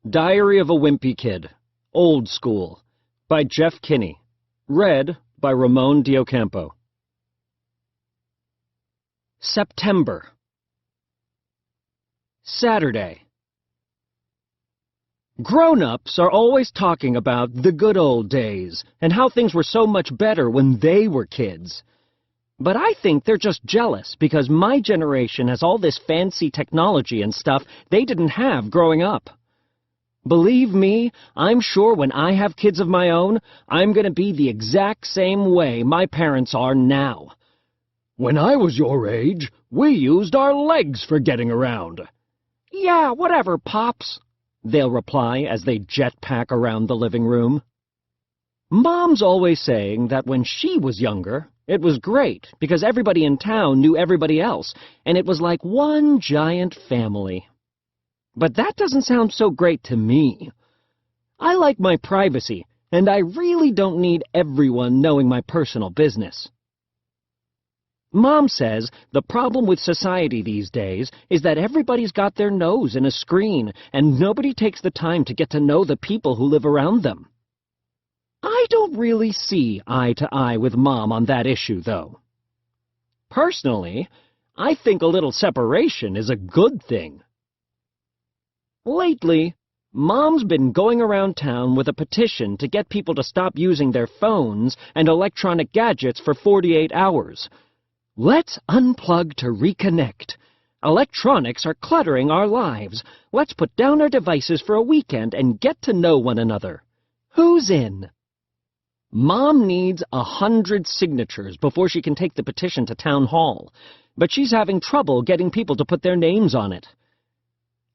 Diary of a Wimpy Kid, Old School, by Jeff Kinney. Read by Ramon Diocampo. September. Saturday. Grown-ups are always talking about the good old days and how things were so much better when they were kids. But I think they're just jealous because my generation has all this fancy technology and stuff they didn't have growing up. Believe me, I'm sure when I have kids of my own, I'm going to be the exact same way my parents are now. When I was your age, we used our legs for getting around. Yeah, whatever, Pops, they'll reply as they jetpack around the living room. Mom's always saying that when she was younger, it was great because everybody in town knew everybody else, and it was like one giant family. But that doesn't sound so great to me. I like my privacy, and I really don't need everyone knowing my personal business. Mom says the problem with society these days is that everybody's got their nose in a screen, and nobody takes the time to get to know the people who live around them. I don't really see eye to eye with Mom on that issue, though. Personally, I think a little separation is a good thing. Lately, Mom's been going around town with a petition to get people to stop using their phones and electronic gadgets for 48 hours. Let's unplug to reconnect. Electronics are cluttering our lives. Let's put down our devices for a weekend and get to know one another. Who's in? Mom needs 100 signatures before she can take the petition to town hall, but she's having trouble getting people to put their names on it.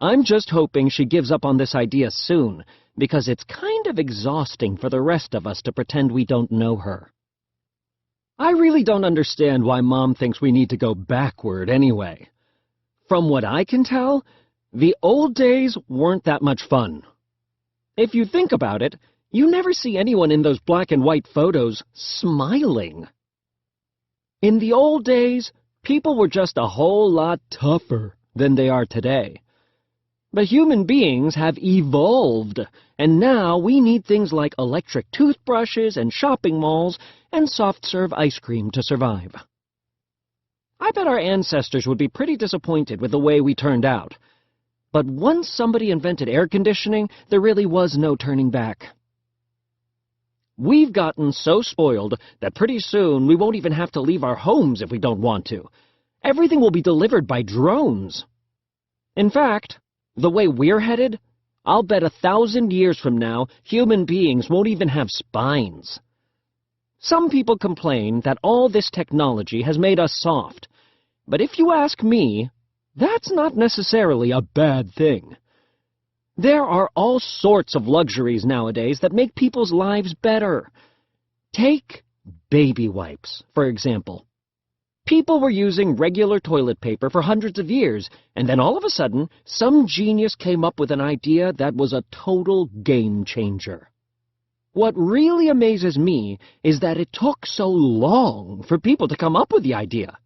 I'm just hoping she gives up on this idea soon, because it's kind of exhausting for the rest of us to pretend we don't know her. I really don't understand why Mom thinks we need to go backward anyway. From what I can tell, the old days weren't that much fun. If you think about it, you never see anyone in those black and white photos smiling. In the old days, people were just a whole lot tougher than they are today. But human beings have evolved, and now we need things like electric toothbrushes and shopping malls and soft-serve ice cream to survive. I bet our ancestors would be pretty disappointed with the way we turned out. But once somebody invented air conditioning, there really was no turning back. We've gotten so spoiled that pretty soon we won't even have to leave our homes if we don't want to. Everything will be delivered by drones. In fact, the way we're headed, I'll bet 1,000 years from now, human beings won't even have spines. Some people complain that all this technology has made us soft, but if you ask me, that's not necessarily a bad thing. There are all sorts of luxuries nowadays that make people's lives better. Take baby wipes, for example. People were using regular toilet paper for hundreds of years, and then all of a sudden, some genius came up with an idea that was a total game changer. What really amazes me is that it took so long for people to come up with the idea.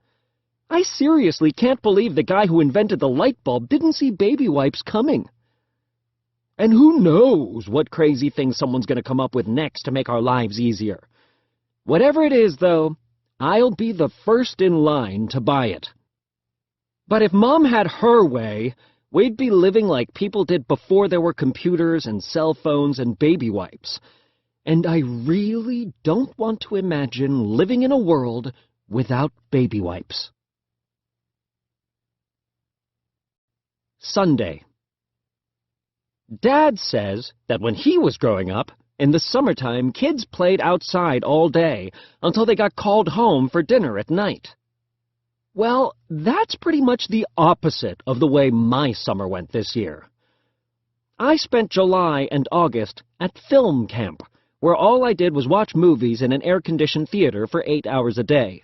I seriously can't believe the guy who invented the light bulb didn't see baby wipes coming. And who knows what crazy thing someone's going to come up with next to make our lives easier. Whatever it is, though, I'll be the first in line to buy it. But if Mom had her way, we'd be living like people did before there were computers and cell phones and baby wipes. And I really don't want to imagine living in a world without baby wipes. Sunday. Dad says that when he was growing up, in the summertime, kids played outside all day until they got called home for dinner at night. Well, that's pretty much the opposite of the way my summer went this year. I spent July and August at film camp, where all I did was watch movies in an air-conditioned theater for 8 hours a day.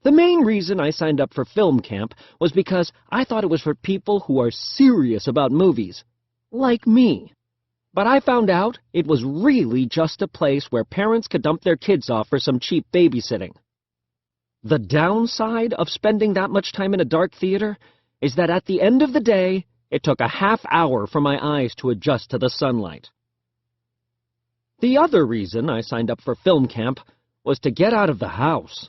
The main reason I signed up for film camp was because I thought it was for people who are serious about movies, like me. But I found out it was really just a place where parents could dump their kids off for some cheap babysitting. The downside of spending that much time in a dark theater is that at the end of the day, It took a half-hour for my eyes to adjust to the sunlight. The other reason I signed up for film camp was to get out of the house.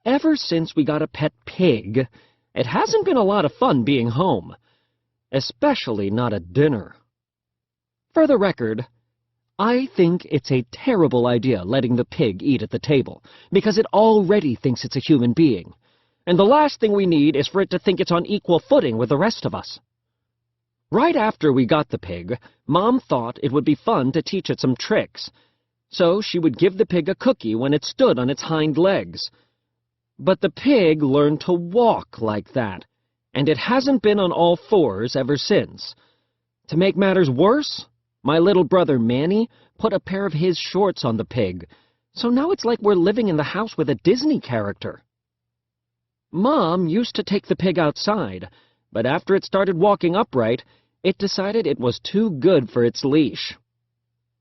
Ever since we got a pet pig, it hasn't been a lot of fun being home, especially not at dinner. For the record, I think it's a terrible idea letting the pig eat at the table, because it already thinks it's a human being, and the last thing we need is for it to think it's on equal footing with the rest of us. Right after we got the pig, Mom thought it would be fun to teach it some tricks, so she would give the pig a cookie when it stood on its hind legs. But the pig learned to walk like that, and it hasn't been on all fours ever since. To make matters worse, my little brother Manny put a pair of his shorts on the pig, so now it's like we're living in the house with a Disney character. Mom used to take the pig outside, but after it started walking upright, it decided it was too good for its leash.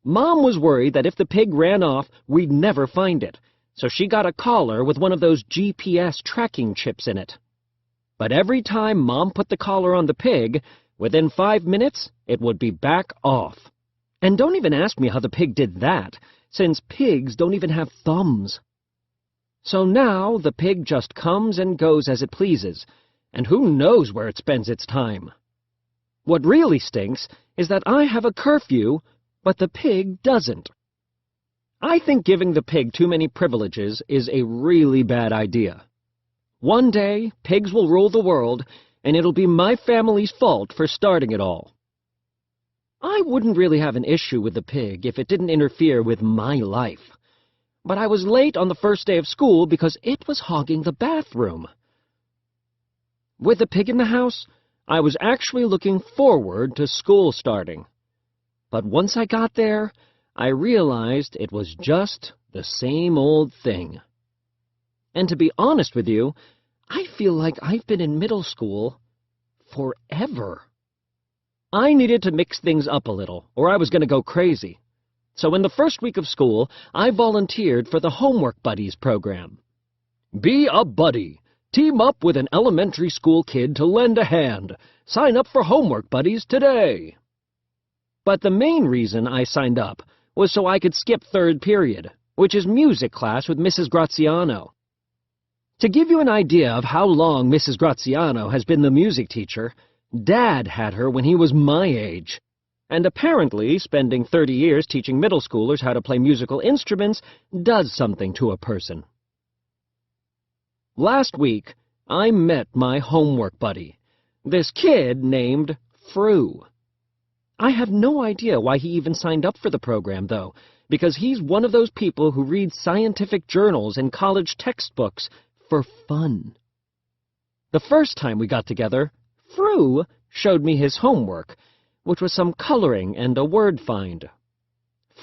Mom was worried that if the pig ran off, we'd never find it, so she got a collar with one of those GPS tracking chips in it. But every time Mom put the collar on the pig, within 5 minutes, it would be back off. And don't even ask me how the pig did that, since pigs don't even have thumbs. So now the pig just comes and goes as it pleases, and who knows where it spends its time. What really stinks is that I have a curfew, but the pig doesn't. I think giving the pig too many privileges is a really bad idea. One day, pigs will rule the world, and it'll be my family's fault for starting it all. I wouldn't really have an issue with the pig if it didn't interfere with my life. But I was late on the first day of school because it was hogging the bathroom. With the pig in the house, I was actually looking forward to school starting. But once I got there, I realized it was just the same old thing. And to be honest with you, I feel like I've been in middle school forever. I needed to mix things up a little, or I was going to go crazy. So in the first week of school, I volunteered for the Homework Buddies program. Be a buddy. Team up with an elementary school kid to lend a hand. Sign up for Homework Buddies today. But the main reason I signed up was so I could skip third period, which is music class with Mrs. Graziano. To give you an idea of how long Mrs. Graziano has been the music teacher, Dad had her when he was my age. And apparently, spending 30 years teaching middle schoolers how to play musical instruments does something to a person. Last week, I met my homework buddy, this kid named Fru. I have no idea why he even signed up for the program, though, because he's one of those people who read scientific journals and college textbooks for fun. The first time we got together, Fru showed me his homework, which was some coloring and a word find.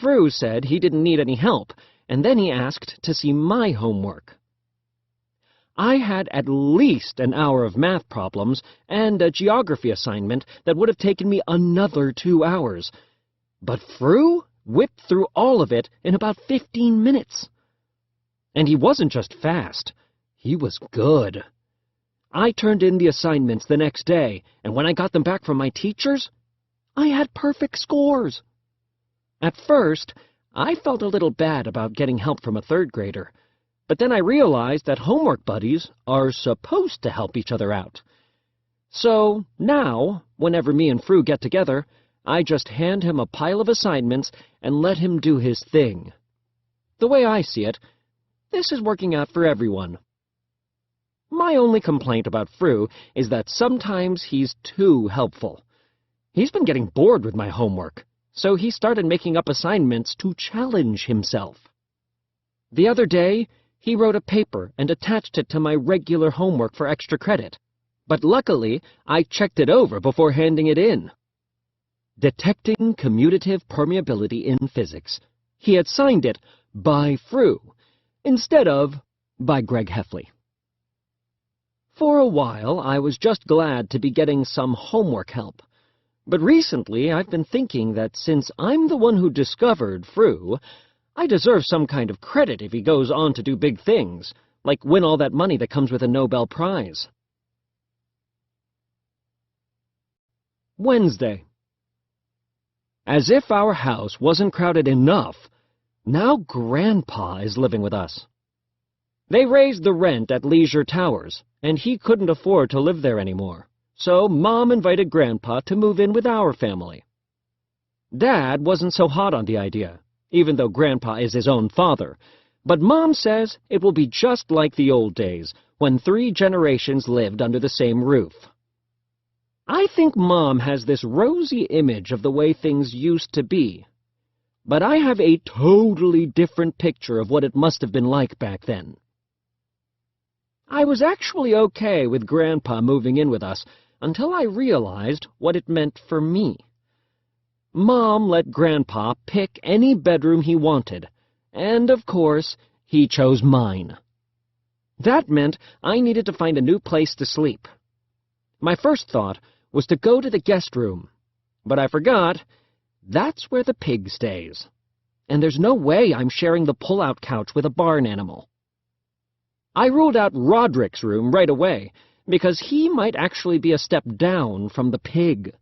Fru said he didn't need any help, and then he asked to see my homework. I had at least an hour of math problems and a geography assignment that would have taken me another 2 hours. But Fru whipped through all of it in about 15 minutes. And he wasn't just fast, he was good. I turned in the assignments the next day, and when I got them back from my teachers, I had perfect scores. At first, I felt a little bad about getting help from a third grader, but then I realized that homework buddies are supposed to help each other out. So now, whenever me and Fru get together, I just hand him a pile of assignments and let him do his thing. The way I see it, this is working out for everyone. My only complaint about Fru is that sometimes he's too helpful. He's been getting bored with my homework, so he started making up assignments to challenge himself. The other day, he wrote a paper and attached it to my regular homework for extra credit, but luckily I checked it over before handing it in. Detecting Commutative Permeability in Physics. He had signed it by Fru, instead of by Greg Heffley. For a while, I was just glad to be getting some homework help. But recently, I've been thinking that since I'm the one who discovered Fru, I deserve some kind of credit if he goes on to do big things, like win all that money that comes with a Nobel Prize. Wednesday. As if our house wasn't crowded enough, now Grandpa is living with us. They raised the rent at Leisure Towers, and he couldn't afford to live there anymore, so Mom invited Grandpa to move in with our family. Dad wasn't so hot on the idea, even though Grandpa is his own father, but Mom says it will be just like the old days, when 3 generations lived under the same roof. I think Mom has this rosy image of the way things used to be, but I have a totally different picture of what it must have been like back then. I was actually okay with Grandpa moving in with us until I realized what it meant for me. Mom let Grandpa pick any bedroom he wanted, and, of course, he chose mine. That meant I needed to find a new place to sleep. My first thought was to go to the guest room, but I forgot that's where the pig stays, and there's no way I'm sharing the pull-out couch with a barn animal. I ruled out Roderick's room right away, because he might actually be a step down from the pig.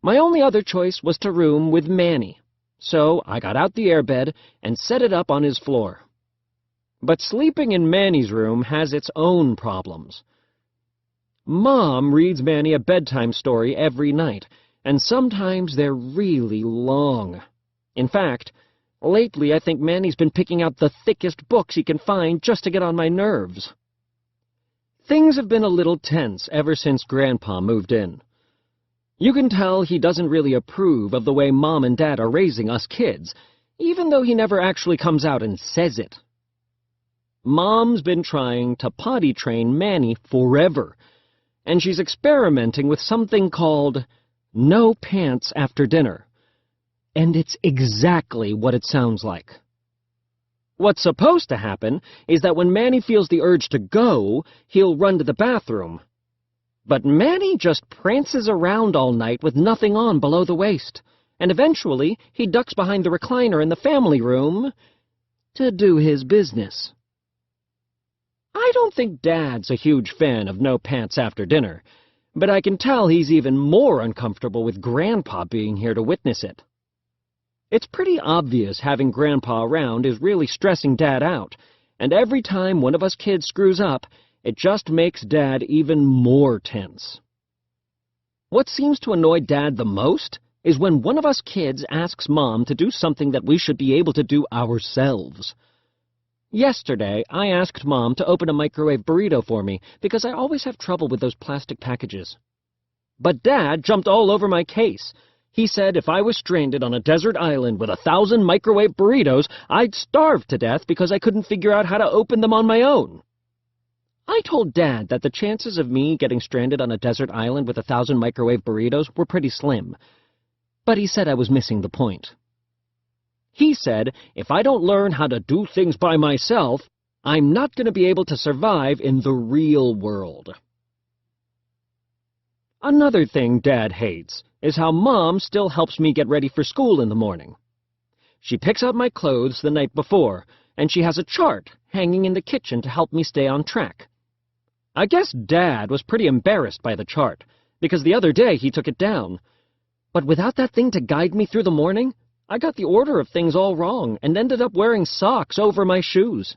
My only other choice was to room with Manny, so I got out the airbed and set it up on his floor. But sleeping in Manny's room has its own problems. Mom reads Manny a bedtime story every night, and sometimes they're really long. In fact, lately I think Manny's been picking out the thickest books he can find just to get on my nerves. Things have been a little tense ever since Grandpa moved in. You can tell he doesn't really approve of the way Mom and Dad are raising us kids, even though he never actually comes out and says it. Mom's been trying to potty train Manny forever, and she's experimenting with something called no pants after dinner. And it's exactly what it sounds like. What's supposed to happen is that when Manny feels the urge to go, he'll run to the bathroom. But Manny just prances around all night with nothing on below the waist, and eventually he ducks behind the recliner in the family room to do his business. I don't think Dad's a huge fan of no pants after dinner, but I can tell he's even more uncomfortable with Grandpa being here to witness it. It's pretty obvious having Grandpa around is really stressing Dad out, and every time one of us kids screws up, it just makes Dad even more tense. What seems to annoy Dad the most is when one of us kids asks Mom to do something that we should be able to do ourselves. Yesterday, I asked Mom to open a microwave burrito for me because I always have trouble with those plastic packages. But Dad jumped all over my case. He said if I was stranded on a desert island with 1,000 microwave burritos, I'd starve to death because I couldn't figure out how to open them on my own. I told Dad that the chances of me getting stranded on a desert island with 1,000 microwave burritos were pretty slim, but he said I was missing the point. He said if I don't learn how to do things by myself, I'm not going to be able to survive in the real world. Another thing Dad hates is how Mom still helps me get ready for school in the morning. She picks out my clothes the night before, and she has a chart hanging in the kitchen to help me stay on track. I guess Dad was pretty embarrassed by the chart, because the other day he took it down. But without that thing to guide me through the morning, I got the order of things all wrong and ended up wearing socks over my shoes.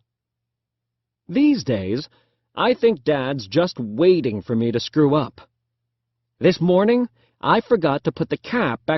These days, I think Dad's just waiting for me to screw up. This morning, I forgot to put the cap back